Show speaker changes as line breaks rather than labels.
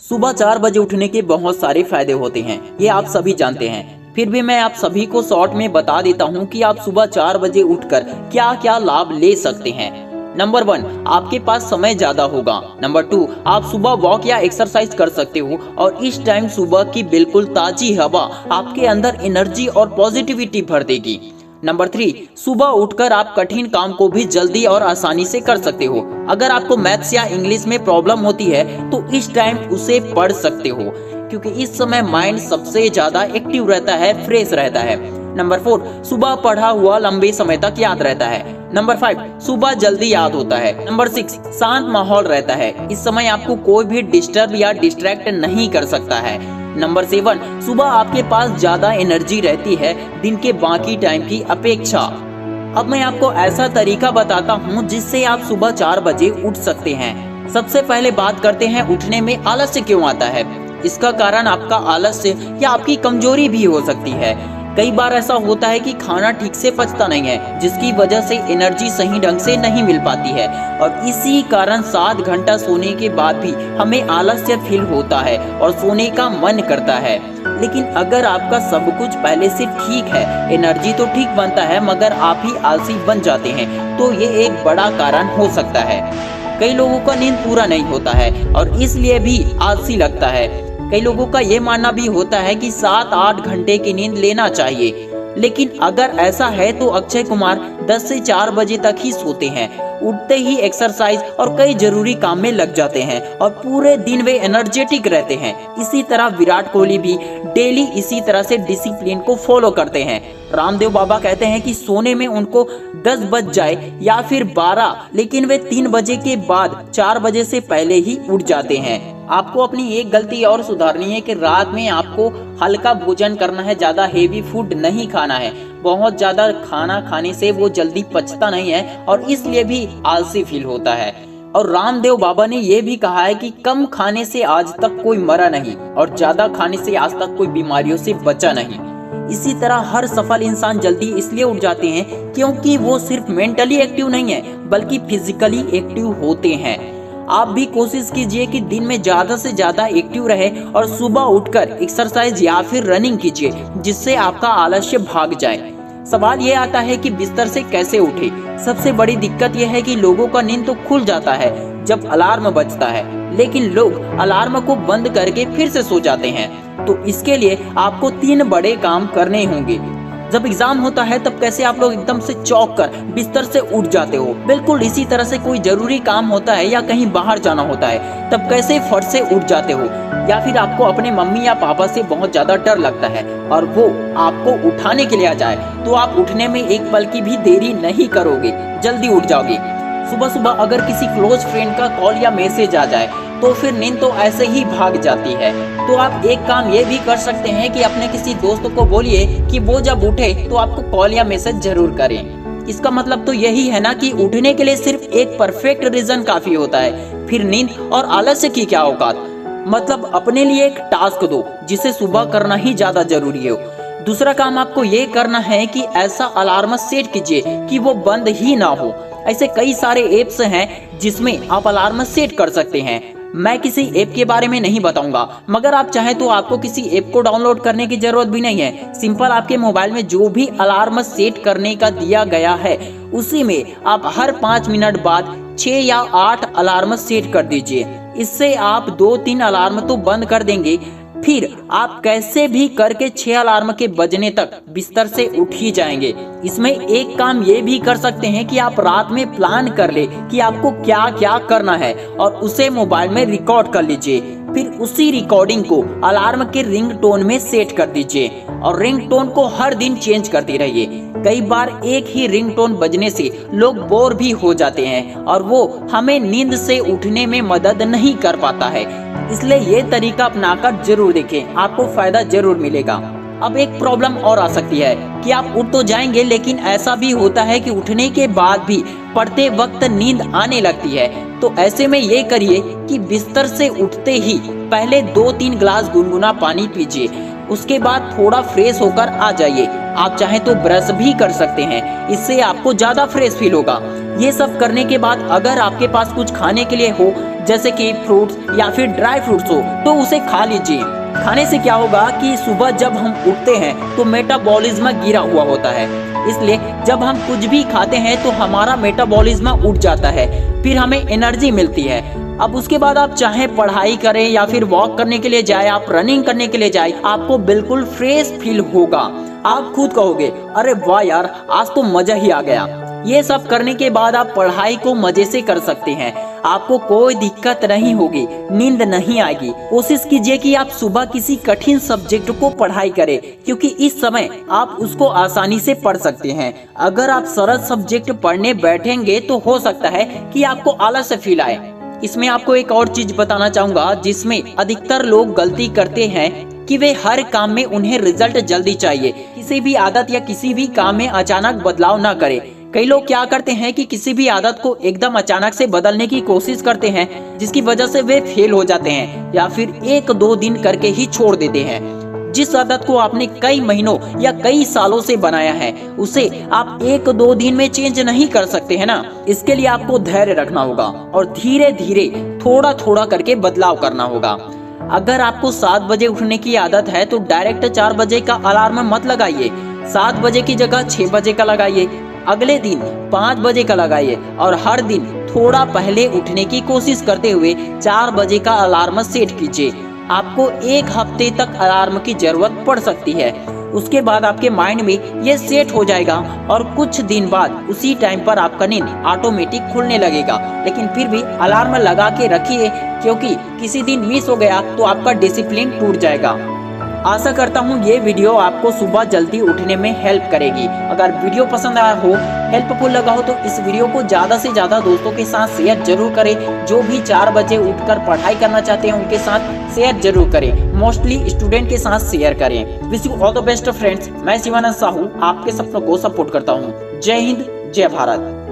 सुबह 4 बजे उठने के बहुत सारे फायदे होते हैं, ये आप सभी जानते हैं। फिर भी मैं आप सभी को शॉर्ट में बता देता हूँ कि आप सुबह 4 बजे उठकर क्या क्या लाभ ले सकते हैं। नंबर 1, आपके पास समय ज्यादा होगा। नंबर 2, आप सुबह वॉक या एक्सरसाइज कर सकते हो और इस टाइम सुबह की बिल्कुल ताजी हवा आपके अंदर एनर्जी और पॉजिटिविटी भर देगी। नंबर 3, सुबह उठकर आप कठिन काम को भी जल्दी और आसानी से कर सकते हो। अगर आपको मैथ्स या इंग्लिश में प्रॉब्लम होती है तो इस टाइम उसे पढ़ सकते हो, क्योंकि इस समय माइंड सबसे ज्यादा एक्टिव रहता है, फ्रेश रहता है। नंबर 4, सुबह पढ़ा हुआ लंबे समय तक याद रहता है। नंबर 5, सुबह जल्दी याद होता है। नंबर 6, शांत माहौल रहता है, इस समय आपको कोई भी डिस्टर्ब या डिस्ट्रैक्ट नहीं कर सकता है। नंबर 7, सुबह आपके पास ज्यादा एनर्जी रहती है दिन के बाकी टाइम की अपेक्षा। अब मैं आपको ऐसा तरीका बताता हूँ जिससे आप सुबह 4 बजे उठ सकते हैं। सबसे पहले बात करते हैं उठने में आलस्य क्यों आता है। इसका कारण आपका आलस्य या आपकी कमजोरी भी हो सकती है। कई बार ऐसा होता है कि खाना ठीक से पचता नहीं है, जिसकी वजह से एनर्जी सही ढंग से नहीं मिल पाती है और इसी कारण 7 घंटा सोने के बाद भी हमें आलस्य फील होता है और सोने का मन करता है। लेकिन अगर आपका सब कुछ पहले से ठीक है, एनर्जी तो ठीक बनता है मगर आप ही आलसी बन जाते हैं, तो ये एक बड़ा कारण हो सकता है। कई लोगों का नींद पूरा नहीं होता है और इसलिए भी आलसी लगता है। कई लोगों का ये मानना भी होता है कि 7-8 घंटे की नींद लेना चाहिए, लेकिन अगर ऐसा है तो अक्षय कुमार 10 से 4 बजे तक ही सोते हैं, उठते ही एक्सरसाइज और कई जरूरी काम में लग जाते हैं और पूरे दिन वे एनर्जेटिक रहते हैं। इसी तरह विराट कोहली भी डेली इसी तरह से डिसिप्लिन को फॉलो करते हैं। रामदेव बाबा कहते हैं कि सोने में उनको 10 बज जाए या फिर 12, लेकिन वे 3 बजे के बाद 4 बजे से पहले ही उठ जाते हैं। आपको अपनी एक गलती और सुधारनी है कि रात में आपको हल्का भोजन करना है, ज्यादा हेवी फूड नहीं खाना है। बहुत ज्यादा खाना खाने से वो जल्दी पचता नहीं है और इसलिए भी आलसी फील होता है। और रामदेव बाबा ने ये भी कहा है कि कम खाने से आज तक कोई मरा नहीं और ज्यादा खाने से आज तक कोई बीमारियों से बचा नहीं। इसी तरह हर सफल इंसान जल्दी इसलिए उठ जाते हैं क्योंकि वो सिर्फ मेंटली एक्टिव नहीं है बल्कि फिजिकली एक्टिव होते हैं। आप भी कोशिश कीजिए कि दिन में ज्यादा से ज्यादा एक्टिव रहे और सुबह उठकर एक्सरसाइज या फिर रनिंग कीजिए, जिससे आपका आलस्य भाग जाए। सवाल ये आता है कि बिस्तर से कैसे उठे। सबसे बड़ी दिक्कत यह है कि लोगों का नींद तो खुल जाता है जब अलार्म बजता है, लेकिन लोग अलार्म को बंद करके फिर से सो जाते हैं। तो इसके लिए आपको 3 बड़े काम करने होंगे। जब एग्जाम होता है तब कैसे आप लोग एकदम से चौंक कर बिस्तर से उठ जाते हो, बिल्कुल इसी तरह से कोई जरूरी काम होता है या कहीं बाहर जाना होता है तब कैसे फट से उठ जाते हो। या फिर आपको अपने मम्मी या पापा से बहुत ज्यादा डर लगता है और वो आपको उठाने के लिए आ जाए तो आप उठने में एक पल की भी देरी नहीं करोगे, जल्दी उठ जाओगे। सुबह सुबह अगर किसी क्लोज फ्रेंड का कॉल या मैसेज आ जाए तो फिर नींद तो ऐसे ही भाग जाती है। तो आप एक काम ये भी कर सकते हैं कि अपने किसी दोस्त को बोलिए कि वो जब उठे तो आपको कॉल या मैसेज जरूर करें। इसका मतलब तो यही है ना कि उठने के लिए सिर्फ एक परफेक्ट रीजन काफी होता है, फिर नींद और आलस्य की क्या औकात। मतलब अपने लिए एक टास्क दो जिसे सुबह करना ही ज्यादा जरूरी हो। दूसरा काम आपको ये करना है कि ऐसा अलार्म सेट कीजिए कि वो बंद ही ना हो। ऐसे कई सारे एप्स हैं जिसमें आप अलार्म सेट कर सकते हैं। मैं किसी ऐप के बारे में नहीं बताऊंगा, मगर आप चाहें तो आपको किसी ऐप को डाउनलोड करने की जरूरत भी नहीं है। सिंपल आपके मोबाइल में जो भी अलार्म सेट करने का दिया गया है उसी में आप हर 5 मिनट बाद 6 या 8 अलार्म सेट कर दीजिए। इससे आप 2-3 अलार्म तो बंद कर देंगे, फिर आप कैसे भी करके 6 अलार्म के बजने तक बिस्तर से उठ ही जाएंगे। इसमें एक काम ये भी कर सकते हैं कि आप रात में प्लान कर ले कि आपको क्या क्या करना है और उसे मोबाइल में रिकॉर्ड कर लीजिए। फिर उसी रिकॉर्डिंग को अलार्म के रिंगटोन में सेट कर दीजिए और रिंगटोन को हर दिन चेंज करते रहिए। कई बार एक ही रिंगटोन बजने से लोग बोर भी हो जाते हैं और वो हमें नींद से उठने में मदद नहीं कर पाता है। इसलिए ये तरीका अपनाकर जरूर देखें, आपको फायदा जरूर मिलेगा। अब एक प्रॉब्लम और आ सकती है कि आप उठ तो जाएंगे, लेकिन ऐसा भी होता है कि उठने के बाद भी पढ़ते वक्त नींद आने लगती है। तो ऐसे में ये करिए कि बिस्तर से उठते ही पहले 2-3 गिलास गुनगुना पानी पीजिए, उसके बाद थोड़ा फ्रेश होकर आ जाइए। आप चाहें तो ब्रश भी कर सकते हैं, इससे आपको ज्यादा फ्रेश फील होगा। ये सब करने के बाद अगर आपके पास कुछ खाने के लिए हो जैसे कि फ्रूट्स या फिर ड्राई फ्रूट्स हो तो उसे खा लीजिए। खाने से क्या होगा कि सुबह जब हम उठते हैं तो मेटाबॉलिज्म गिरा हुआ होता है, इसलिए जब हम कुछ भी खाते हैं तो हमारा मेटाबॉलिज्म उठ जाता है, फिर हमें एनर्जी मिलती है। अब उसके बाद आप चाहे पढ़ाई करें या फिर वॉक करने के लिए जाए, आप रनिंग करने के लिए जाए, आपको बिल्कुल फ्रेश फील होगा। आप खुद कहोगे अरे वाह यार, आज तो मजा ही आ गया। ये सब करने के बाद आप पढ़ाई को मजे से कर सकते हैं, आपको कोई दिक्कत नहीं होगी, नींद नहीं आएगी। कोशिश कीजिए कि आप सुबह किसी कठिन सब्जेक्ट को पढ़ाई करें, क्योंकि इस समय आप उसको आसानी से पढ़ सकते हैं। अगर आप सरल सब्जेक्ट पढ़ने बैठेंगे तो हो सकता है कि आपको आलस फील आए। इसमें आपको एक और चीज बताना चाहूंगा जिसमें अधिकतर लोग गलती करते हैं कि वे हर काम में उन्हें रिजल्ट जल्दी चाहिए। किसी भी आदत या किसी भी काम में अचानक बदलाव ना करें। कई लोग क्या करते हैं कि किसी भी आदत को एकदम अचानक से बदलने की कोशिश करते हैं, जिसकी वजह से वे फेल हो जाते हैं या फिर 1-2 दिन करके ही छोड़ देते हैं। जिस आदत को आपने कई महीनों या कई सालों से बनाया है उसे आप 1-2 दिन में चेंज नहीं कर सकते हैं ना। इसके लिए आपको धैर्य रखना होगा और धीरे धीरे थोड़ा थोड़ा करके बदलाव करना होगा। अगर आपको 7 बजे उठने की आदत है तो डायरेक्ट 4 बजे का अलार्म मत लगाइए, 7 बजे की जगह 6 बजे का लगाइए। अगले दिन 5 बजे का लगाइए और हर दिन थोड़ा पहले उठने की कोशिश करते हुए 4 बजे का अलार्म सेट कीजिए। आपको 1 हफ्ते तक अलार्म की जरूरत पड़ सकती है, उसके बाद आपके माइंड में ये सेट हो जाएगा और कुछ दिन बाद उसी टाइम पर आपका नींद ऑटोमेटिक खुलने लगेगा। लेकिन फिर भी अलार्म लगा के रखिए, क्योंकि किसी दिन मिस हो गया तो आपका डिसिप्लिन टूट जाएगा। आशा करता हूँ ये वीडियो आपको सुबह जल्दी उठने में हेल्प करेगी। अगर वीडियो पसंद आया हो, हेल्पफुल लगा हो तो इस वीडियो को ज्यादा से ज्यादा दोस्तों के साथ शेयर जरूर करें। जो भी 4 बजे उठकर पढ़ाई करना चाहते हैं उनके साथ शेयर जरूर करें, मोस्टली स्टूडेंट के साथ शेयर करें। Wish you all the best friends. मैं शिवानंद साहू आपके सपनों को सपोर्ट करता हूँ। जय हिंद, जय भारत।